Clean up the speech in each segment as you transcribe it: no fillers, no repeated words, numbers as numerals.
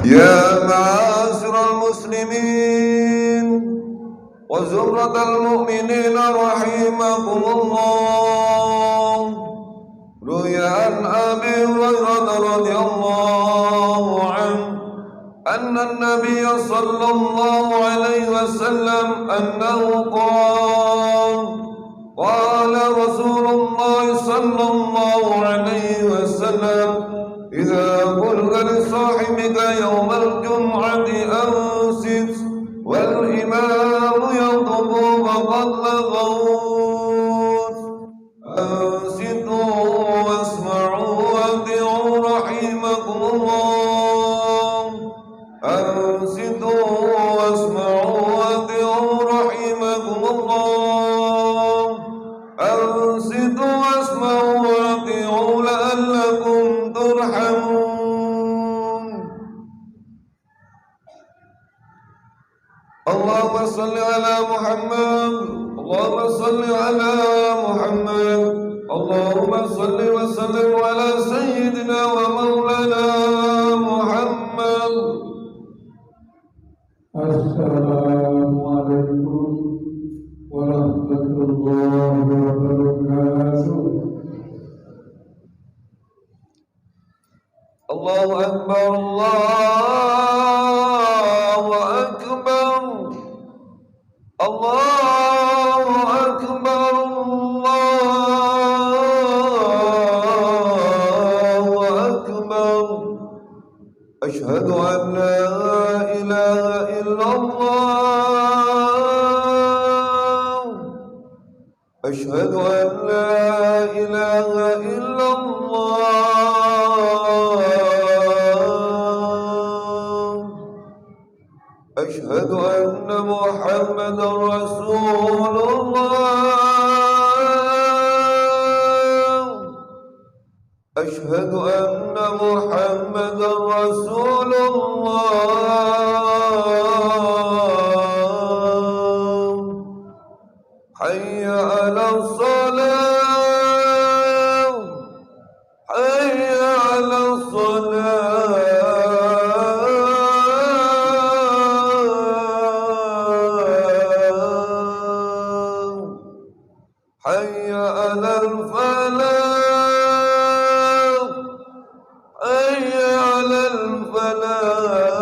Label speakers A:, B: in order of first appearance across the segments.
A: يا معاشر المسلمين وزمرة المؤمنين رحمكم الله، روي عن أبي هريرة رضي الله عنه أن النبي صلى الله عليه وسلم أنه قال رسول الله صلى الله عليه وسلم: إذا قلت لصاحبك يوم الجمعة أنصت والإمام يخطب فقد لغوت، أنصتوا واسمعوا وأطيعوا رحمكم الله، أنصتوا واسمعوا وأطيعوا رحمكم الله، أنصتوا واسمعوا وأطيعوا لعلكم ترحمون. اللهم صل على محمد، اللهم صل على محمد، اللهم صل وسلم على سيدنا ومولانا محمد.
B: السلام عليكم ورحمة الله وبركاته.
A: الله أكبر، الله أكبر، الله أكبر، الله أكبر. أشهد أن لا إله إلا الله، أشهد أن لا إله إلا الله، أشهد أن محمدا رسول الله، أشهد أن محمدا رسول الله. حي على الصلاة، حي على الصلاة، حي على الفلاح، حي على الفلاح.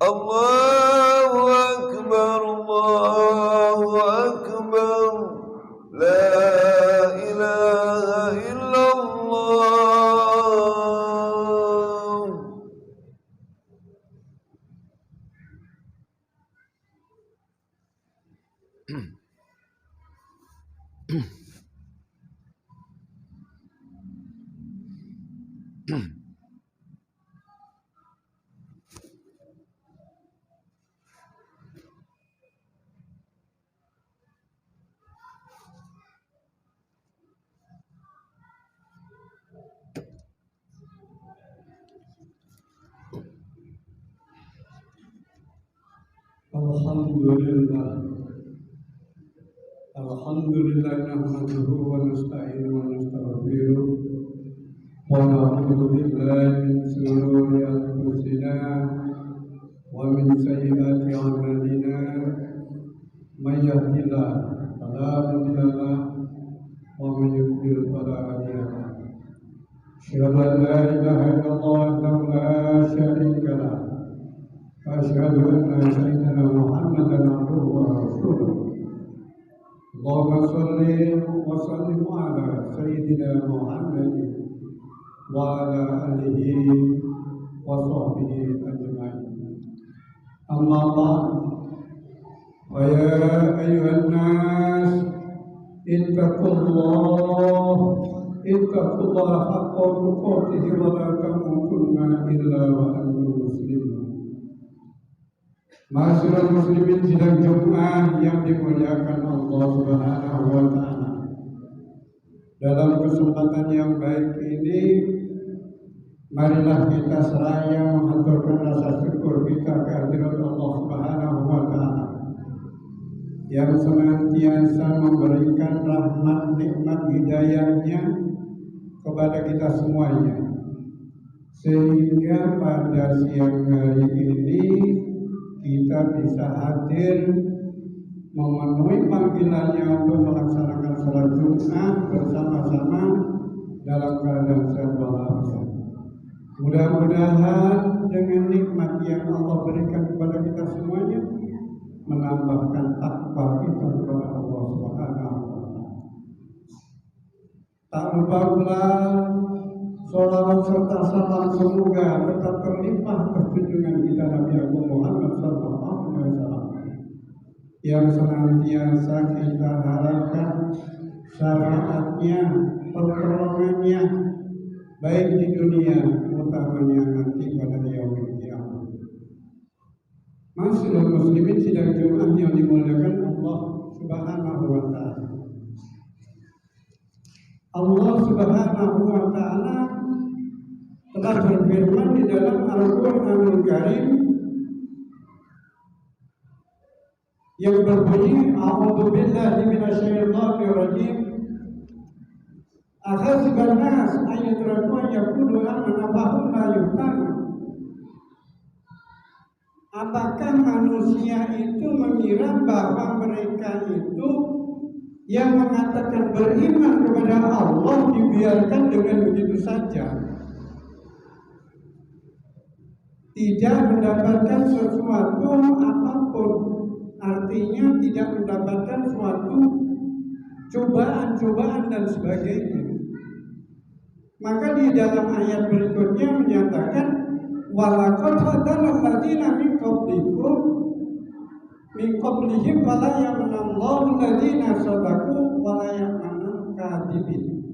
A: الله أكبر، الله أكبر، لا إله إلا الله.
B: Alhamdulillah, alhamdulillah nahmaduhu wa nasta'inuhu wa nastaghfiruh wa na'udzu billahi min shururi anfusina wa min sayyiati a'malina. May yahdihillahu fala mudilla lahu wa may yudlil fala hadiya lahu. Asyhadu an la ilaha illallah wahdahu la syarika lahu. أشهد أن سيدنا محمدا عبده ورسوله. اللهم صل وسلم على سيدنا محمد وعلى آله وصحبه أجمعين. أما بعد، فيا أيها الناس اتقوا الله حق تقاته ولا تموتن إلا وأنتم مسلمون. Masyaallah muslimin, sidang Jumat yang dimuliakan Allah Subhanahu wa taala. Dalam kesempatan yang baik ini, marilah kita seraya mengaturkan rasa syukur kita kehadirat Allah Subhanahu wa taala yang senantiasa memberikan rahmat nikmat hidayahnya kepada kita semuanya, sehingga pada siang hari ini kita bisa hadir memenuhi panggilannya untuk melaksanakan sholat Jumat bersama-sama dalam keadaan sehat walafiat. Mudah-mudahan dengan nikmat yang Allah berikan kepada kita semuanya menambahkan takwa kita kepada Allah Subhanahu wa Ta'ala. Tak lupa pula sholawat serta salam semoga tetap terlimpah ke junjungan kita Nabi Agung Muhammad sallallahu alaihi wasallam yang senantiasa kita harapkan syafaatnya, pertolongannya baik di dunia utamanya nanti pada yaumul qiyamah. Masyaallah muslimin sidang Jumat yang dimuliakan Allah Subhanahu wa Ta'ala. Allah Subhanahu wa Ta'ala telah berfirman di dalam Al-Qur'anul Karim yang berbunyi a'udzu billahi minasyaitonir rajim. Ahasiban nas ayatraku yaqulu amanna fahum la yuftanu. Apakah manusia itu mengira bahwa mereka itu yang mengatakan beriman kepada Allah dibiarkan dengan begitu saja, tidak mendapatkan sesuatu apapun, artinya tidak mendapatkan suatu cobaan-cobaan dan sebagainya. Maka di dalam ayat berikutnya menyatakan walaqad fatana alladziina min qablihim fala ya'lamu alladziina sadaqu wa la ya'lamu kadhibin.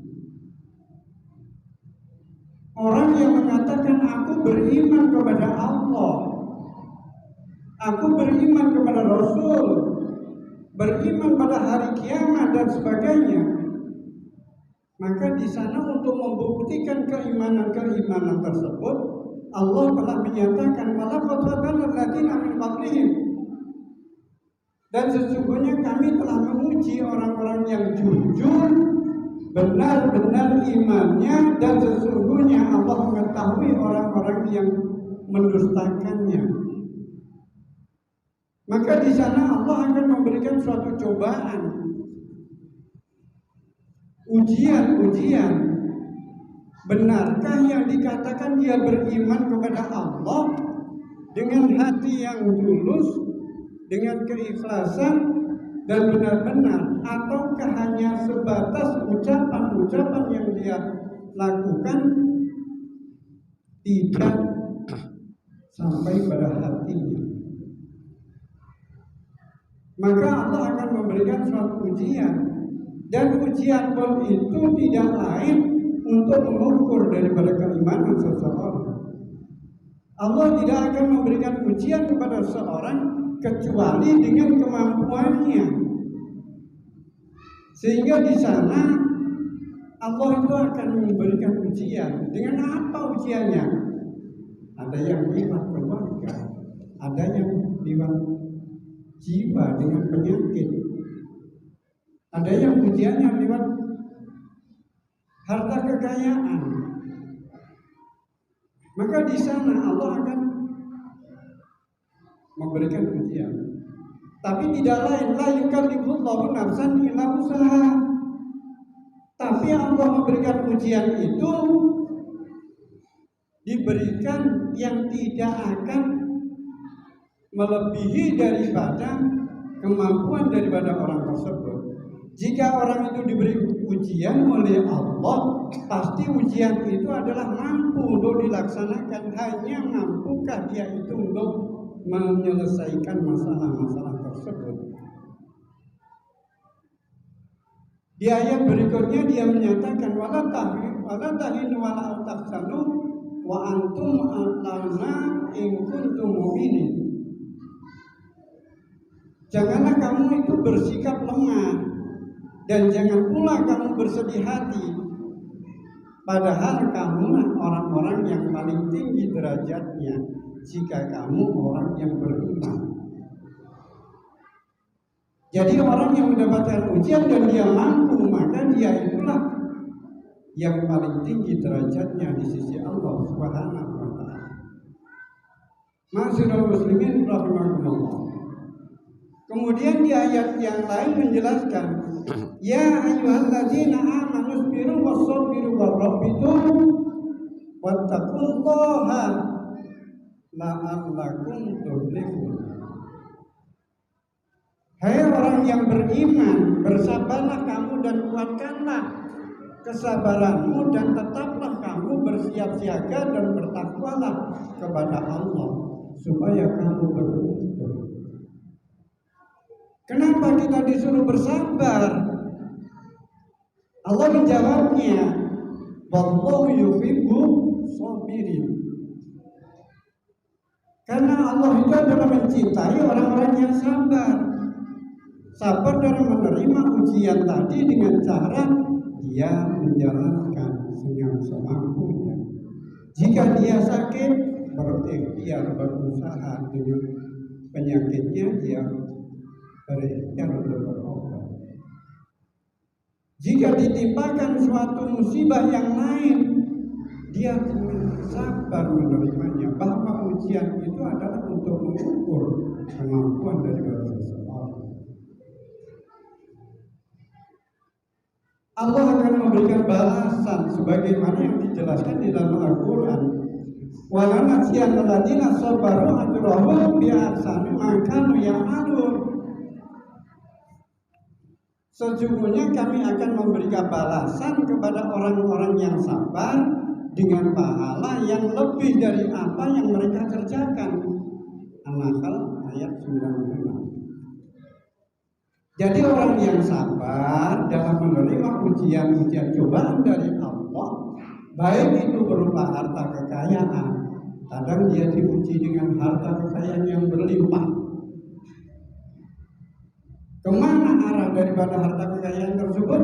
B: Orang yang mengatakan aku beriman kepada Allah, aku beriman kepada Rasul, beriman pada hari kiamat dan sebagainya, maka di sana untuk membuktikan keimanan tersebut Allah telah menyatakan walaqad fatana alladziina min qablihim, dan sesungguhnya kami telah menguji orang-orang yang jujur, benar-benar imannya, dan sesungguhnya Allah mengetahui orang-orang yang mendustakannya. Maka di sana Allah akan memberikan suatu cobaan, ujian. Benarkah yang dikatakan dia beriman kepada Allah dengan hati yang tulus, dengan keikhlasan dan benar-benar, ataukah hanya sebatas ucapan-ucapan yang dia lakukan tidak sampai pada hatinya? Maka Allah akan memberikan suatu ujian, dan ujian pun itu tidak lain untuk mengukur daripada keimanan seseorang. Allah tidak akan memberikan ujian kepada seseorang kecuali dengan kemampuannya. Sehingga di sana Allah itu akan memberikan ujian. Dengan apa ujiannya? Ada yang lewat keluarga, ada yang lewat jiwa dengan penyakit, ada yang ujiannya lewat harta kekayaan. Maka di sana Allah akan memberikan ujian. Tapi tidak lain, la yukallifullahu nafsan illa wus'aha. Tapi Allah memberikan ujian itu diberikan yang tidak akan melebihi daripada kemampuan daripada orang tersebut. Jika orang itu diberi ujian oleh Allah, pasti ujian itu adalah mampu untuk dilaksanakan. Hanya mampukah dia itu untuk menyelesaikan masalah-masalah tersebut. Di ayat berikutnya dia menyatakan wala tahinu wala tahzanu wa antum a'launa in kuntum mu'minin. Janganlah kamu itu bersikap lemah, dan jangan pula kamu bersedih hati, padahal kamulah orang-orang yang paling tinggi derajatnya jika kamu orang yang beriman. Jadi orang yang mendapatkan ujian dan dia mampu, maka dia itulah yang paling tinggi derajatnya di sisi Allah Subhanahu wa taala. Ma'asyiral muslimin rahimakumullah. Kemudian di ayat yang lain menjelaskan, ya ayyuhalladzina amanu sabiru wassabiru warabitu wattaqullaha la'allakum tuflihun. Hai orang yang beriman, bersabarlah kamu dan kuatkanlah kesabaranmu dan tetaplah kamu bersiap siaga dan bertakwalah kepada Allah supaya kamu beruntung. Kenapa kita disuruh bersabar? Allah menjawabnya, wallahu yuhibbu shabirin. Karena Allah itu adalah mencintai orang-orang yang sabar. Sabar dalam menerima ujian tadi dengan cara dia menjalankan dengan semampunya. Jika dia sakit, berikhtiar berusaha dengan penyakitnya, dia berikhtiar untuk berobat. Jika ditimpakan suatu musibah yang lain, dia sabar menerimanya. Bahwa ujian itu adalah untuk mengukur kemampuan daripada seseorang. Allah akan memberikan balasan sebagaimana yang dijelaskan di dalam Al-Quran. Walan nasiyan alladziina sabaru ajrahum bi ahsani ma kanu ya'malun. Sesungguhnya kami akan memberikan balasan kepada orang-orang yang sabar dengan pahala yang lebih dari apa yang mereka kerjakan. An-Nahl ayat 96. Jadi orang yang sabar dalam menerima ujian-ujian cobaan dari Allah, baik itu berupa harta kekayaan, kadang dia diuji dengan harta kekayaan yang berlimpah. Kemana arah daripada harta kekayaan tersebut?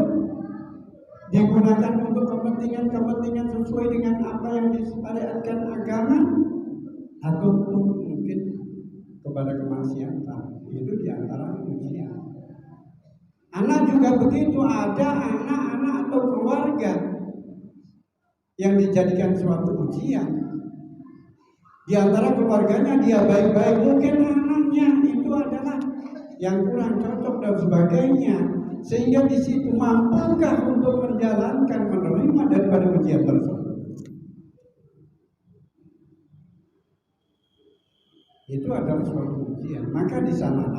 B: Digunakan untuk kepentingan-kepentingan sesuai dengan apa yang disyariatkan agama, ataupun mungkin kepada kemaksiatan. Itu diantara ujian. Anak juga begitu, ada anak-anak atau keluarga yang dijadikan suatu ujian. Di antara keluarganya dia baik-baik, mungkin anaknya itu adalah yang kurang cocok dan sebagainya, sehingga di situ mampukah untuk menjalankan, menerima daripada ujian tersebut. Itu adalah suatu ujian. Maka di sana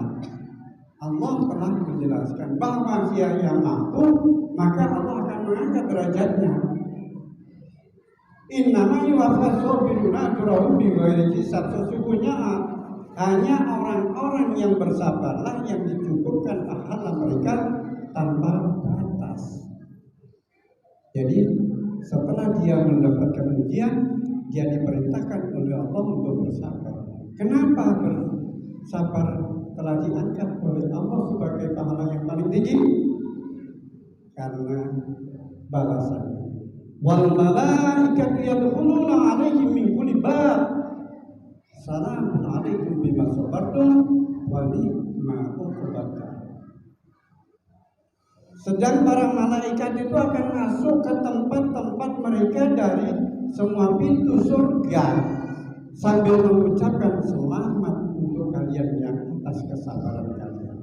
B: Allah telah menjelaskan bahwa dia yang mampu, maka Allah akan mengangkat derajatnya. Innama yuwaffas sabiruna ajrahum bighairi hisab. Sesungguhnya hanya orang-orang yang bersabarlah yang dicukupkan pahala mereka tanpa batas. Jadi setelah dia mendapatkan ujian, dia diperintahkan oleh Allah untuk bersabar. Kenapa bersabar telah diangkat oleh Allah sebagai pahala yang paling tinggi? Karena balasannya. Wal malaikatu yadkhuluna 'alaihim min kulli bab. Salamun 'alaikum bima sabartum wa ni'ma uqbad. Sedang para malaikat itu akan masuk ke tempat-tempat mereka dari semua pintu surga sambil mengucapkan selamat untuk kalian yang atas kesabaran kalian.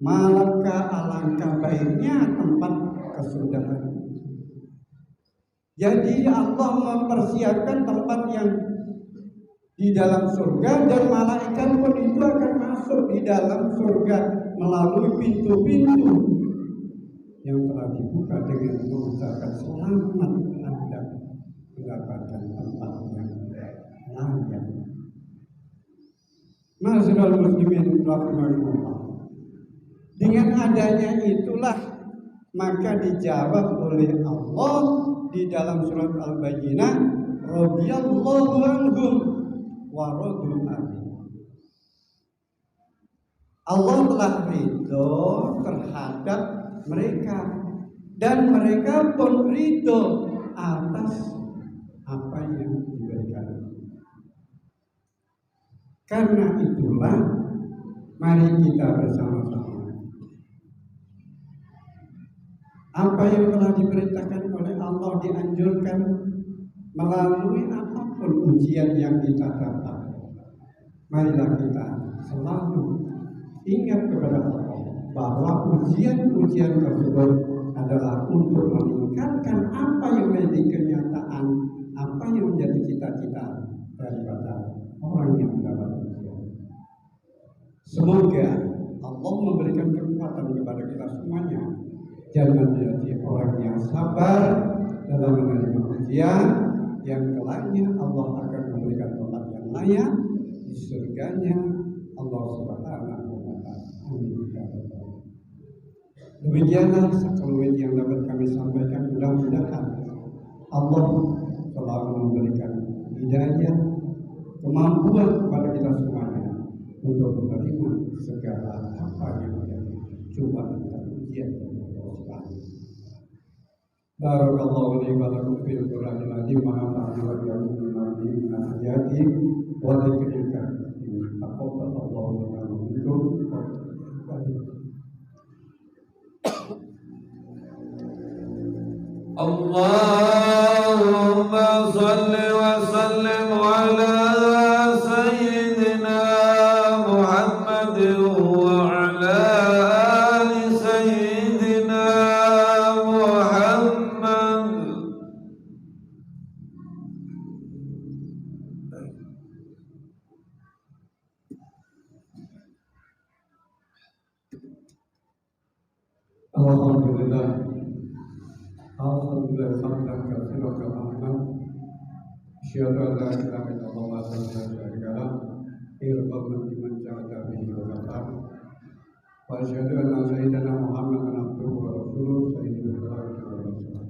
B: Maka alangkah baiknya tempat kesudahan. Jadi Allah mempersiapkan tempat yang di dalam surga, dan malaikat pun itu akan masuk di dalam surga melalui pintu-pintu yang telah dibuka dengan mengucapkan selamat Anda mendapatkan tempat yang layak. Ma'asyiral muslimin rahimakumullah. Dengan adanya itulah maka dijawab oleh Allah di dalam surat Al-Bayyinah, radhiyallahu anhum wa radu anhu. Allah telah ridho terhadap mereka dan mereka pun ridho atas apa yang diberikan. Karena itulah Mari kita bersama-sama apa yang telah diperintahkan oleh Allah, dianjurkan melalui apapun ujian yang kita dapat. Marilah kita selalu ingat kepada Allah bahwa ujian-ujian tersebut adalah untuk meningkatkan apa yang menjadi kenyataan, apa yang menjadi cita-cita daripada orang yang mendapat ujian. Semoga Allah memberikan kekuatan kepada kita semuanya dan menjadi orang yang sabar dalam menerima ujian, yang kelaknya Allah akan memberikan tempat yang layak di surganya Allah Subhanahu wa Ta'ala. Demikianlah sekelumit yang dapat kami sampaikan. Mudah-mudahan Allah selalu memberikan hidayah, kemampuan kepada kita semuanya untuk menerima segala apa yang menjadi cobaan dan ujian dari Allah Subhanahu. Barakallahu li wa lakum fil Qur'anil azim wa nafa'ani wa iyyakum min ayati wa dzikril hakim. Taqabbalallahu minna wa minkum.
A: Allahumma salli wa sallim ala sayyidina Muhammad wa ala ali sayyidina Muhammad.
B: Alhamdulillah. Alhamdulillah hamdan katsiran kamalan. Asyhadu an la ilaha illallah wa asyhadu anna muhammadan rasulullah. Liman ja'ala bihi wa qadar. Wa asyhadu anna sayyidina Muhammadan abduhu wa rasuluhu sayyidul khalqi wa rasulih.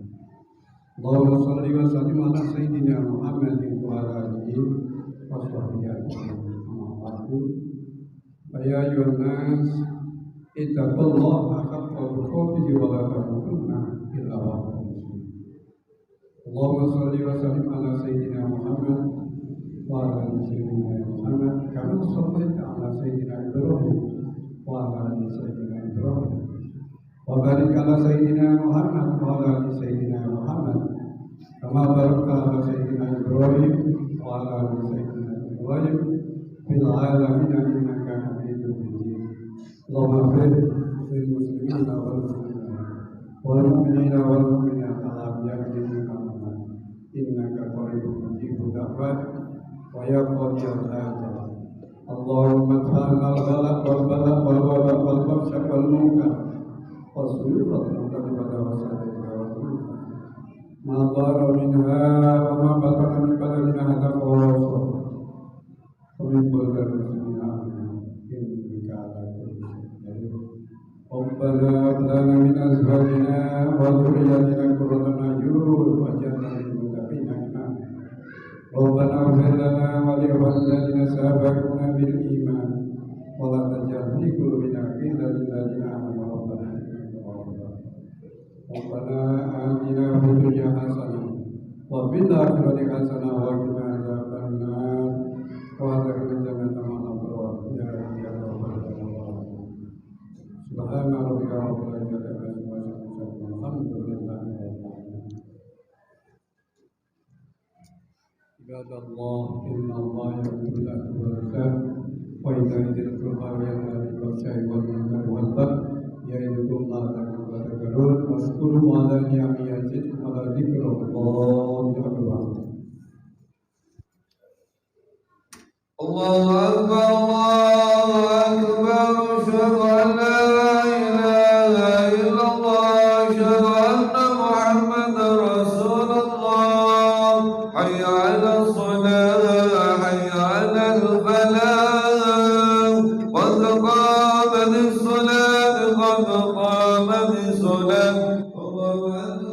B: Allahumma shalli wa sallim ala sayyidina Muhammadin wa ala alihi wa sahbihi ajma'in. Amma ba'du. Ya ayyuhan nas ittaqullaha haqqa tuqatih wa la tamutunna illa wa antum muslimun. Allahumma shalli wa sallim ala sayyidina Muhammad wa ala ali sayyidina Muhammad kama shallaita ala sayyidina Ibrahim wa ala ali sayyidina Ibrahim wa barik ala sayyidina Muhammad wa ala ali sayyidina Muhammad kama barakta ala sayyidina Ibrahim wa ala ali sayyidina Ibrahim fil alamin innaka Hamidum Majid. Allahumma ighfir lil muslimina wal muslimat wal mu'minina wal mu'minat innaka qaribun mujibud da'wat wa ya qadiyal hajat. Allahumma ta'ala al-ghalaq wal balaq wal wabaq wal fahsya wal munkar wasbir wal muqaddimata wa sadaqah wa kulfa ma dhara minha wa ma batana min baladina hadha qawsa wa min bulgar muslimina innaka ala kulli shay'in qadir. Rabbana hab lana min azwajina wa dhurriyyatina qurrata a'yun waj'alna lil muttaqina imama. Rabbana ighfir lana wa li ikhwanina sabaquna bil iman wa la taj'al fi qulubina ghillan lil ladzina amanu rabbana innaka ra'ufur rahim. Rabbana atina fid dunya hasanah wa fil akhirati hasanah wa qina adzabannar wa adkhilna jannata ma'al abrar ya rabbal alamin. Subhana rabbika rabbil izzati amma yasifun alhamdulillahi rabbil alamin. Ibadallah inna Allah ya'muru bil 'adli wal ihsan wa ita'i dzil qurba wa yanha 'anil fahsya'i wal munkari wal baghi ya'idukum la'allakum tadhakkarun washkuru 'ala ni'amihi yazidkum wa la dzikrullahi akbar.
A: Allahu akbar, Allahu akbar, asyhadu an la ilaha illallah, asyhadu anna Muhammadar Rasulullah. Hayya 'alas shalah, hayya 'alal falah, qad qamatis salat, qad qamatis salat. Allahu akbar.